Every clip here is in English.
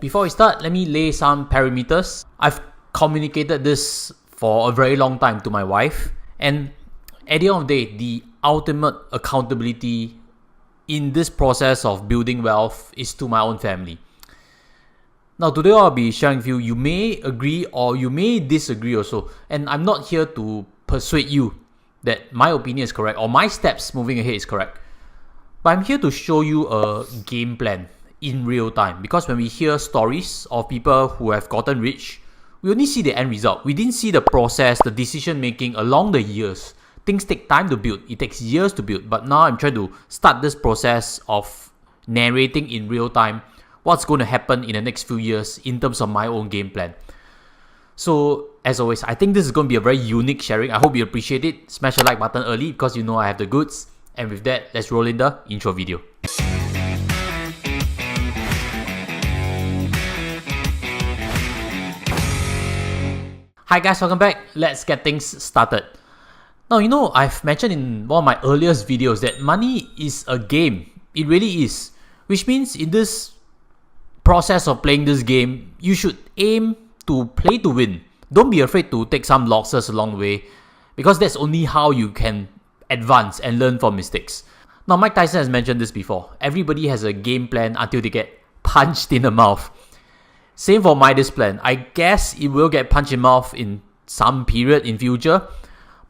Before we start, let me lay some parameters. I've communicated this for a very long time to my wife, and at the end of the day, the ultimate accountability in this process of building wealth is to my own family. Now today I'll be sharing with you, you may agree or you may disagree also, and I'm not here to persuade you that my opinion is correct or my steps moving ahead is correct, but I'm here to show you a game plan in real time, because when we hear stories of people who have gotten rich, we only see the end result. We didn't see the process, the decision making along the years. Things take time to build. It takes years to build. But now I'm trying to start this process of narrating in real time what's going to happen in the next few years in terms of my own game plan. So as always, I think this is going to be a very unique sharing. I hope you appreciate it. Smash the like button early because you know I have the goods. And with that, let's roll in the intro video. Hi guys, welcome back. Let's get things started. Now, you know, I've mentioned in one of my earliest videos that money is a game. It really is. Which means in this process of playing this game, you should aim to play to win. Don't be afraid to take some losses along the way, because that's only how you can advance and learn from mistakes. Now, Mike Tyson has mentioned this before. Everybody has a game plan until they get punched in the mouth. Same for my this plan. I guess it will get punched in the mouth in some period in future.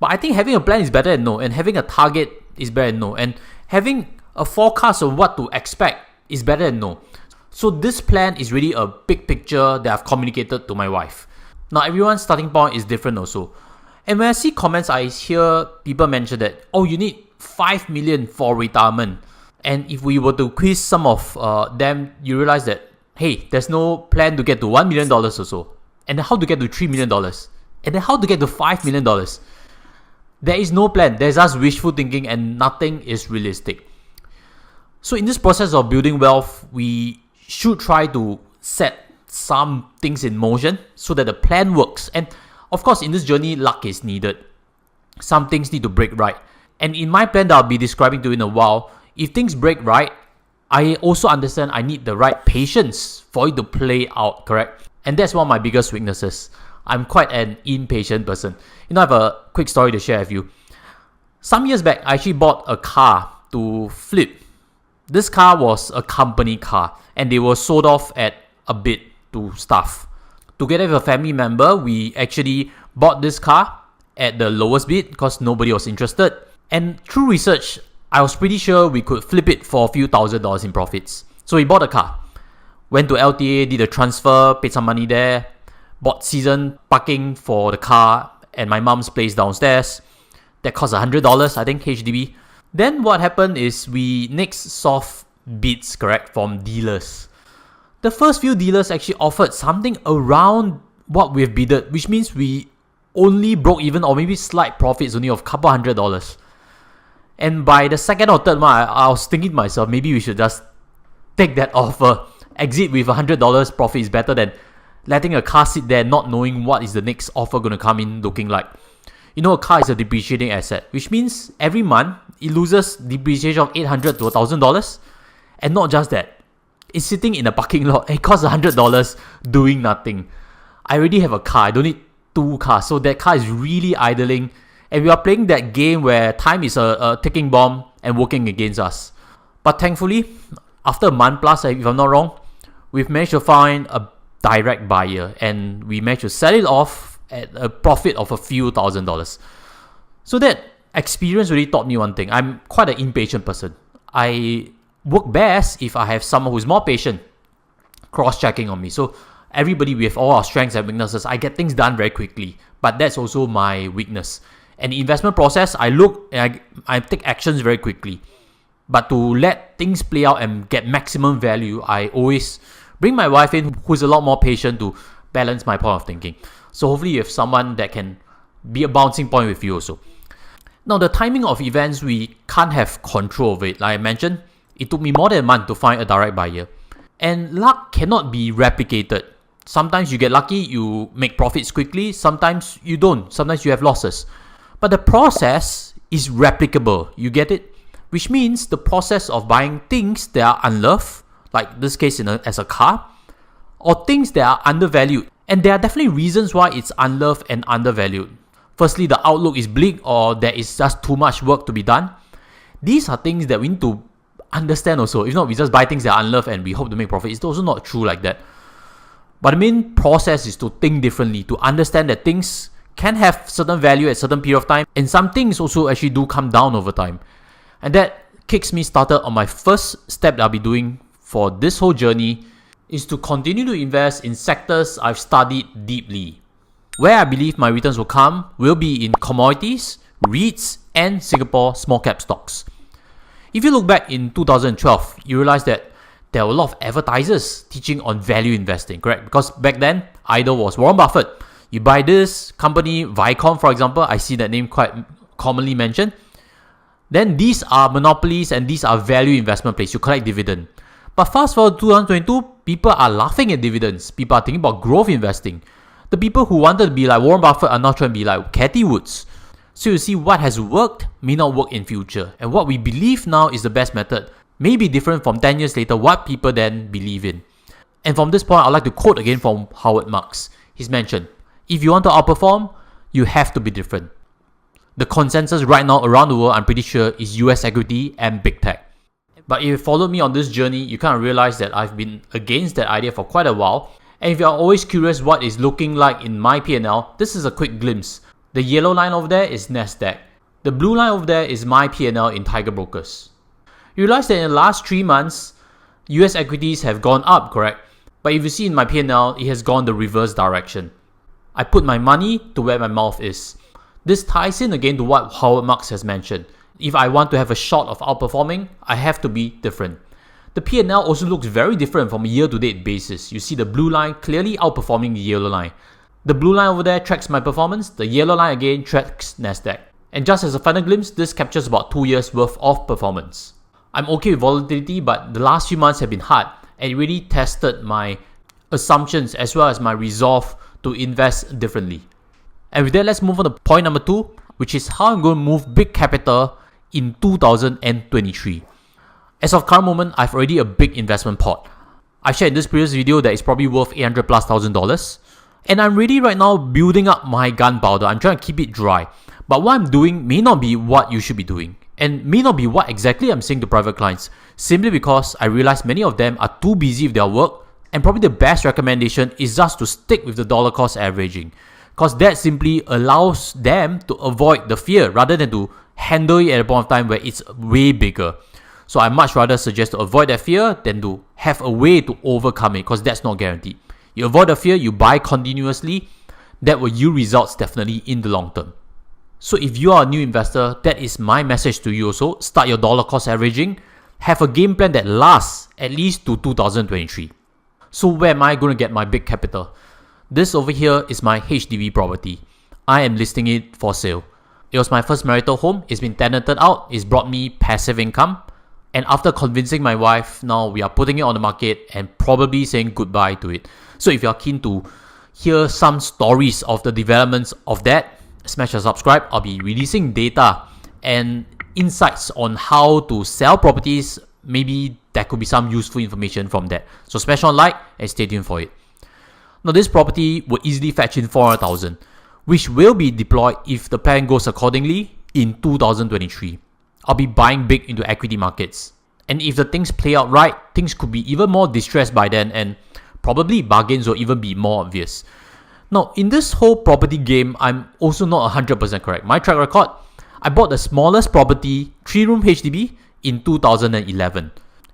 But I think having a plan is better than no. And having a target is better than no. And having a forecast of what to expect is better than no. So this plan is really a big picture that I've communicated to my wife. Now everyone's starting point is different also. And when I see comments, I hear people mention that, oh, you need 5 million for retirement. And if we were to quiz some of them, you realize that, hey, there's no plan to get to $1 million or so. And then how to get to $3 million. And then how to get to $5 million. There is no plan. There's just wishful thinking and nothing is realistic. So in this process of building wealth, we should try to set some things in motion so that the plan works. And of course, in this journey, luck is needed. Some things need to break right. And in my plan that I'll be describing to you in a while, if things break right, I also understand I need the right patience for it to play out, correct? And that's one of my biggest weaknesses. I'm quite an impatient person. You know, I have a quick story to share with you. Some years back, I actually bought a car to flip. This car was a company car and they were sold off at a bid to staff. Together with a family member, we actually bought this car at the lowest bid because nobody was interested. And through research, I was pretty sure we could flip it for a few $1,000s in profits. So we bought a car, went to LTA, did a transfer, paid some money there, bought season parking for the car at my mom's place downstairs. That cost $100, I think, HDB. Then what happened is we next soft bids, correct, from dealers. The first few dealers actually offered something around what we've bidded, which means we only broke even or maybe slight profits only of a couple $100. And by the second or third one, I was thinking to myself, maybe we should just take that offer. Exit with $100 profit is better than letting a car sit there not knowing what is the next offer going to come in looking like. You know, a car is a depreciating asset, which means every month it loses depreciation of $800 to $1,000. And not just that, it's sitting in a parking lot. It costs $100 doing nothing. I already have a car. I don't need two cars. So that car is really idling. And we are playing that game where time is a ticking bomb and working against us. But thankfully, after a month plus, if I'm not wrong, we've managed to find a direct buyer. And we managed to sell it off at a profit of a few $1,000s. So that experience really taught me one thing. I'm quite an impatient person. I work best if I have someone who's more patient, cross-checking on me. So everybody, we have all our strengths and weaknesses. I get things done very quickly. But that's also my weakness. And the investment process, I look and I take actions very quickly. But to let things play out and get maximum value, I always bring my wife in who's a lot more patient to balance my point of thinking. So hopefully you have someone that can be a bouncing point with you also. Now the timing of events, we can't have control of it. Like I mentioned, it took me more than a month to find a direct buyer. And luck cannot be replicated. Sometimes you get lucky, you make profits quickly. Sometimes you don't. Sometimes you have losses. But the process is replicable. You get it? Which means the process of buying things that are unloved, like this case as a car, or things that are undervalued. And there are definitely reasons why it's unloved and undervalued. Firstly, the outlook is bleak or there is just too much work to be done. These are things that we need to understand also. If not, we just buy things that are unloved and we hope to make profit. It's also not true like that. But the main process is to think differently, to understand that things can have certain value at certain period of time, and some things also actually do come down over time. And that kicks me started on my first step that I'll be doing for this whole journey is to continue to invest in sectors I've studied deeply. Where I believe my returns will come will be in commodities, REITs, and Singapore small cap stocks. If you look back in 2012, you realize that there were a lot of advertisers teaching on value investing, correct? Because back then, idol was Warren Buffett. You buy this company, Viacom for example, I see that name quite commonly mentioned. Then these are monopolies and these are value investment plays. You collect dividend. But fast forward to 2022, people are laughing at dividends. People are thinking about growth investing. The people who wanted to be like Warren Buffett are now trying to be like Cathy Woods. So you see, what has worked may not work in future. And what we believe now is the best method may be different from 10 years later what people then believe in. And from this point, I'd like to quote again from Howard Marks. He's mentioned, if you want to outperform, you have to be different. The consensus right now around the world, I'm pretty sure, is US equity and big tech. But if you followed me on this journey, you kind of realize that I've been against that idea for quite a while. And if you're always curious what it's looking like in my P&L, this is a quick glimpse. The yellow line over there is Nasdaq. The blue line over there is my P&L in Tiger Brokers. You realize that in the last 3 months, US equities have gone up, correct? But if you see in my P&L, it has gone the reverse direction. I put my money to where my mouth is. This ties in again to what Howard Marks has mentioned. If I want to have a shot of outperforming, I have to be different. The P&L also looks very different from a year-to-date basis. You see the blue line clearly outperforming the yellow line. The blue line over there tracks my performance. The yellow line again tracks Nasdaq. And just as a final glimpse, this captures about 2 years worth of performance. I'm okay with volatility, but the last few months have been hard and it really tested my assumptions as well as my resolve to invest differently. And with that, let's move on to point number 2, which is how I'm going to move big capital in 2023. As of current moment, I've already a big investment pot. I shared in this previous video that it's probably worth $800,000+. And I'm really right now building up my gunpowder. I'm trying to keep it dry. But what I'm doing may not be what you should be doing. And may not be what exactly I'm saying to private clients. Simply because I realize many of them are too busy with their work. And probably the best recommendation is just to stick with the dollar cost averaging. Because that simply allows them to avoid the fear rather than to handle it at a point of time where it's way bigger. So I much rather suggest to avoid that fear than to have a way to overcome it, because that's not guaranteed. You avoid the fear, you buy continuously, that will yield results definitely in the long term. So if you are a new investor, that is my message to you also. Start your dollar cost averaging. Have a game plan that lasts at least to 2023. So where am I going to get my big capital? This over here is my HDB property. I am listing it for sale. It was my first marital home. It's been tenanted out. It's brought me passive income. And after convincing my wife, now we are putting it on the market and probably saying goodbye to it. So if you're keen to hear some stories of the developments of that, smash the subscribe. I'll be releasing data and insights on how to sell properties. Maybe there could be some useful information from that. So smash on like and stay tuned for it. Now this property will easily fetch in 400,000, which will be deployed if the plan goes accordingly in 2023. I'll be buying big into equity markets. And if the things play out right, things could be even more distressed by then and probably bargains will even be more obvious. Now, in this whole property game, I'm also not 100% correct. My track record, I bought the smallest property, 3-room HDB, in 2011.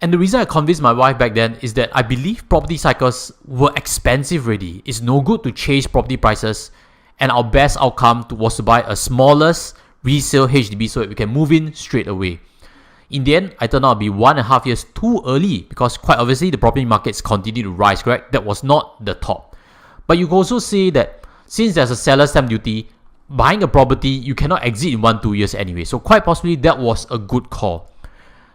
And the reason I convinced my wife back then is that I believe property cycles were expensive already. It's no good to chase property prices. And our best outcome was to buy a smallest resale HDB so that we can move in straight away. In the end, I turned out to be 1.5 years too early because quite obviously the property markets continue to rise, correct? That was not the top. But you can also say that since there's a seller stamp duty, buying a property, you cannot exit in 1-2 years anyway. So quite possibly that was a good call.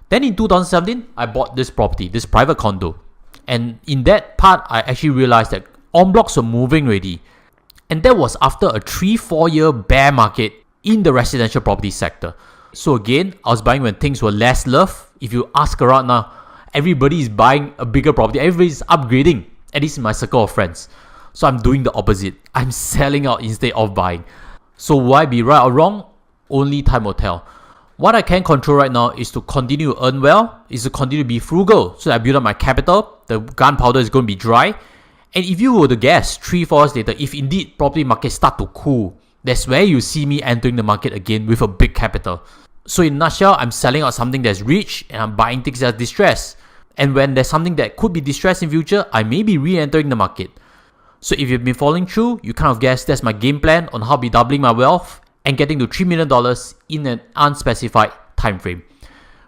Then in 2017, I bought this property, this private condo. And in that part, I actually realized that en blocs were moving already. And that was after a 3-4 year bear market in the residential property sector. So again, I was buying when things were less loved. If you ask around now, everybody is buying a bigger property. Everybody is upgrading. at least in my circle of friends. So I'm doing the opposite. I'm selling out instead of buying. So will I be right or wrong? Only time will tell. What I can control right now is to continue to earn well, is to continue to be frugal so that I build up my capital. The gunpowder is going to be dry. And if you were to guess 3-4 hours later, if indeed property markets start to cool, that's where you see me entering the market again with a big capital. So in a nutshell, I'm selling out something that's rich and I'm buying things that's distressed. And when there's something that could be distressed in future, I may be re-entering the market. So if you've been following through, you kind of guess that's my game plan on how I'll be doubling my wealth and getting to $3 million in an unspecified time frame.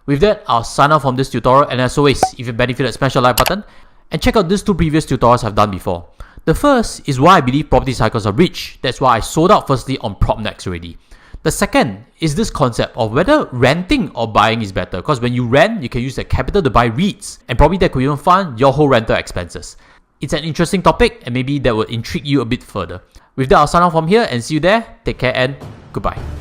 With that, I'll sign off from this tutorial, and as always, if you benefited, smash the like button and check out these 2 previous tutorials I've done before. The first is why I believe property cycles are rich. That's why I sold out firstly on PropNext already. The second is this concept of whether renting or buying is better, because when you rent, you can use that capital to buy REITs, and probably that could even fund your whole rental expenses. It's an interesting topic, and maybe that will intrigue you a bit further. With that, I'll sign off from here and see you there. Take care and goodbye.